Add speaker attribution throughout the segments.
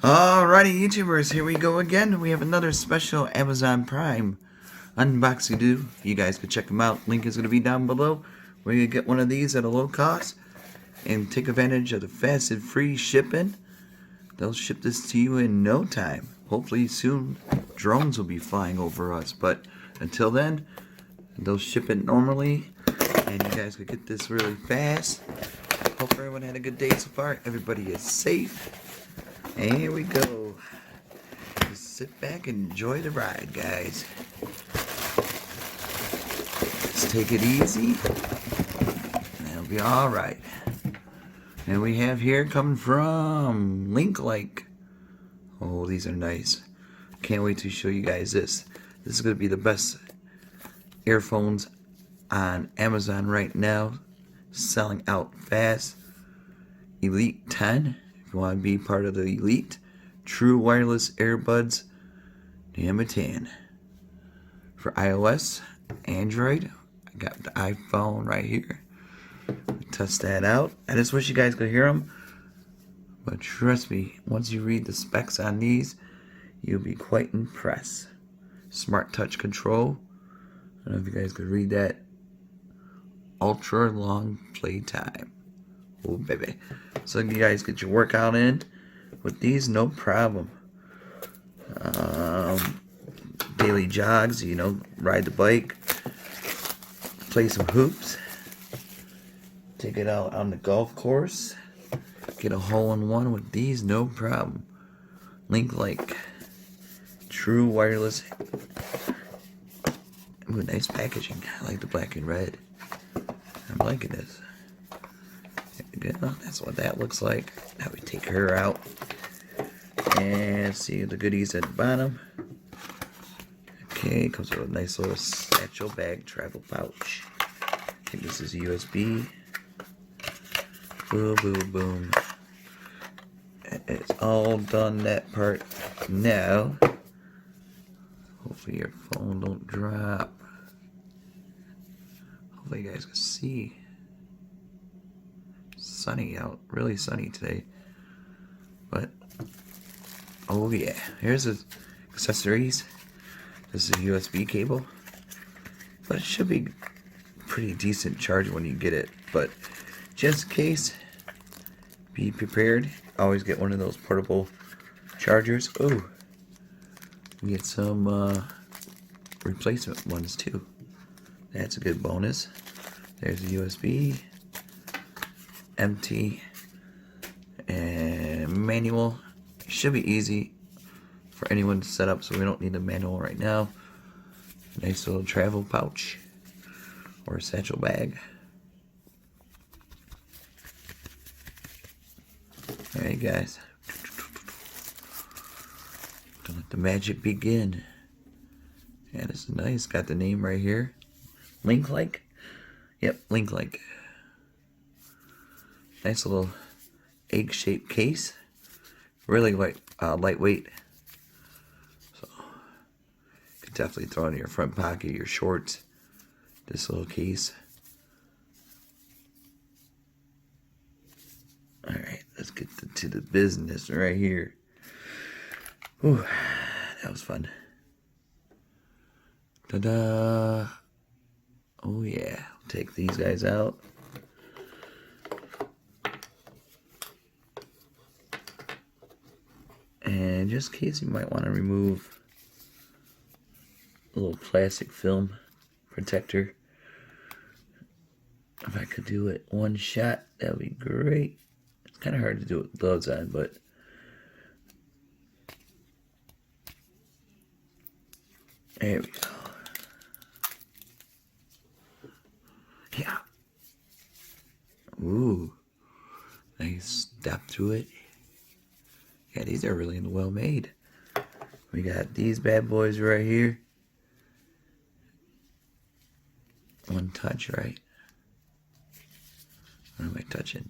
Speaker 1: Alrighty, YouTubers, here we go again. We have another special Amazon Prime unboxing to do. You guys can check them out. Link is going to be down below. We're going to get one of these at a low cost and take advantage of the fast and free shipping. They'll ship this to you in no time. Hopefully soon drones will be flying over us, but until then, they'll ship it normally and you guys could get this really fast. Hope everyone had a good day so far. Everybody is safe. And here we go. Just sit back and enjoy the ride, guys. Just take it easy. And it'll be alright. And we have here coming from LinkLike. Oh, these are nice. Can't wait to show you guys this. This is going to be the best earphones on Amazon right now. Selling out fast. Elite 10. If you want to be part of the elite, true wireless earbuds, damn it 10. For iOS, Android, I got the iPhone right here. Test that out. I just wish you guys could hear them, but trust me, once you read the specs on these, you'll be quite impressed. Smart touch control. I don't know if you guys could read that. Ultra long playtime. Oh baby. So you guys get your workout in with these, no problem. Daily jogs, you know, ride the bike, play some hoops, take it out on the golf course, get a hole-in-one with these, no problem. LinkLike, true wireless. Ooh, nice packaging. I like the black and red. I'm liking this. That's what that looks like. Now we take her out and see the goodies at the bottom. Okay, comes with a nice little satchel bag travel pouch. I think this is USB. Boom, boom, boom. It's all done, that part. Now, hopefully your phone don't drop. Hopefully you guys can see. Sunny out, really sunny today. But oh yeah, here's the accessories. This is a USB cable, but it should be pretty decent charge when you get it. But just in case, be prepared. Always get one of those portable chargers. Oh, we get some replacement ones too. That's a good bonus. There's a USB. Empty and manual. Should be easy for anyone to set up, so we don't need a manual right now. Nice little travel pouch or satchel bag. Alright guys, gonna let the magic begin. And it's nice, got the name right here. LinkLike? Yep, LinkLike. Nice little egg-shaped case. Really lightweight. So, you could definitely throw it in your front pocket, your shorts. This little case. Alright, let's get to the business right here. Whew, that was fun. Ta-da! Oh yeah, take these guys out. And just in case, you might want to remove a little plastic film protector. If I could do it one shot, that would be great. It's kind of hard to do it with gloves on, but there we go. Yeah. Ooh. Nice step through it. Yeah, these are really well made. We got these bad boys right here. One touch, right? What am I touching?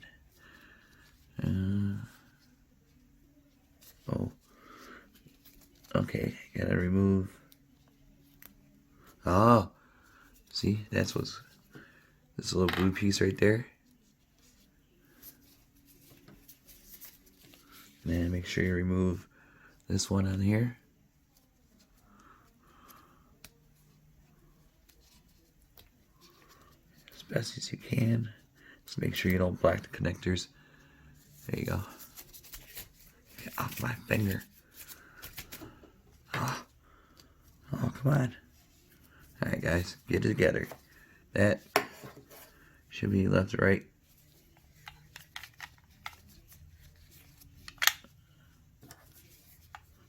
Speaker 1: Oh. Okay, gotta remove. Oh. See, that's what's this little blue piece right there. And make sure you remove this one on here. As best as you can. Just make sure you don't block the connectors. There you go. Get off my finger. Oh, come on. Alright guys, get it together. That should be left to right.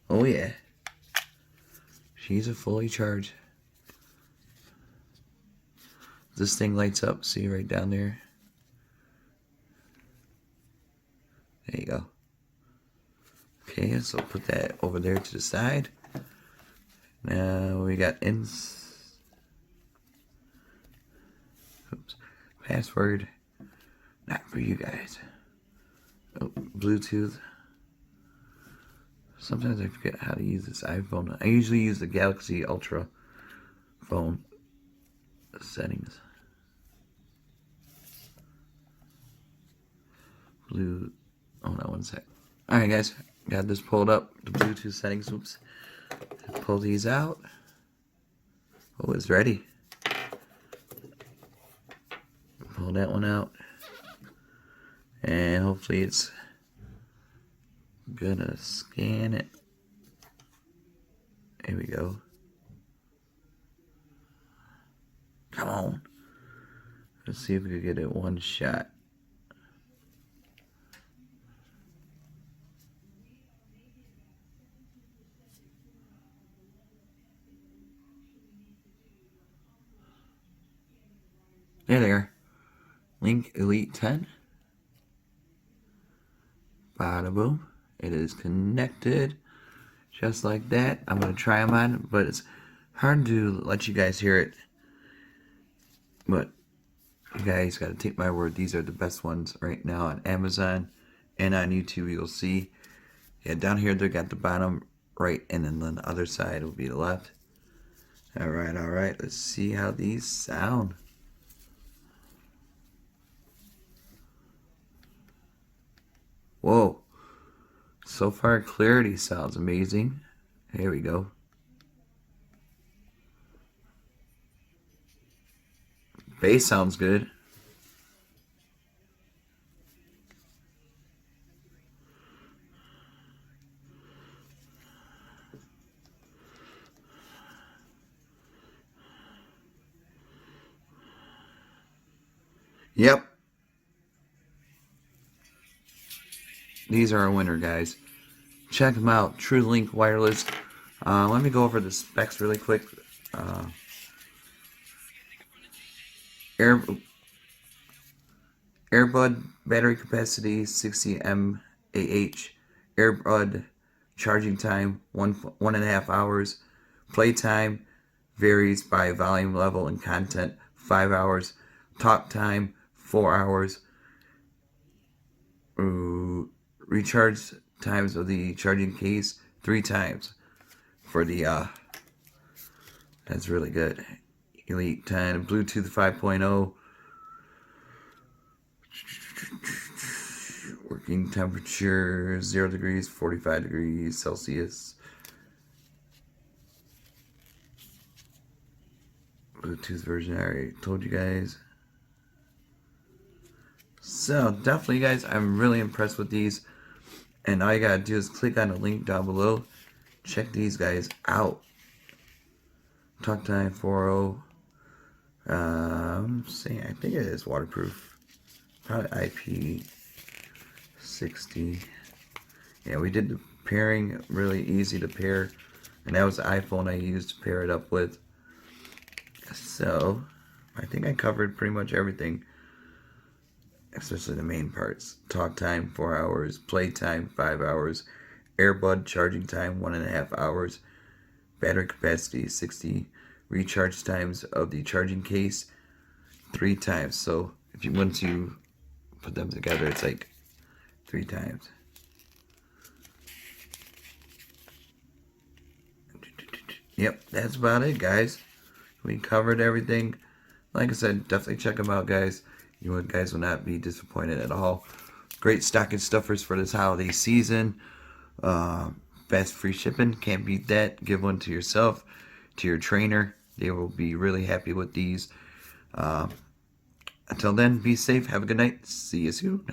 Speaker 1: Oh yeah. She's a fully charged. This thing lights up, see right down there? There you go. Okay, so put that over there to the side. Now we got password. Not for you guys. Oh, Bluetooth. Sometimes I forget how to use this iPhone. I usually use the Galaxy Ultra phone settings. Oh no, one sec. Alright guys, got this pulled up. The Bluetooth settings, oops. Pull these out. Oh, it's ready. Pull that one out. And hopefully it's gonna scan it. Here we go. Come on. Let's see if we can get it one shot. There. Link Elite 10. Bada boom. It is connected. Just like that. I'm going to try them on, but it's hard to let you guys hear it. But you guys got to take my word. These are the best ones right now on Amazon and on YouTube. You'll see. Yeah, down here they got the bottom right, and then the other side will be the left. Alright. Let's see how these sound. Whoa. So far, clarity sounds amazing. Here we go. Bass sounds good. Yep. These are a winner, guys. Check them out. TrueLink Wireless. Let me go over the specs really quick. Earbud battery capacity 60 mAh. Earbud charging time 1.5 hours. Playtime varies by volume level and content 5 hours. Talk time 4 hours. Recharge times of the charging case 3 times for the that's really good. Elite 10 Bluetooth 5.0. Working temperature 0 degrees 45 degrees Celsius. Bluetooth version I already told you guys. So definitely guys, I'm really impressed with these. And all you gotta do is click on the link down below. Check these guys out. Talk time 4.0. See, I think it is waterproof. Probably IP60. Yeah, we did the pairing really easy to pair. And that was the iPhone I used to pair it up with. So, I think I covered pretty much everything. Especially the main parts. Talk time 4 hours, playtime 5 hours, earbud charging time 1.5 hours, battery capacity 60, recharge times of the charging case 3 times. So if you once you put them together, it's like 3 times. Yep, that's about it, guys. We covered everything. Like I said, definitely check them out, guys. You guys will not be disappointed at all. Great stocking stuffers for this holiday season. Fast free shipping, can't beat that. Give one to yourself, to your trainer. They will be really happy with these. Until then, be safe. Have a good night. See you soon.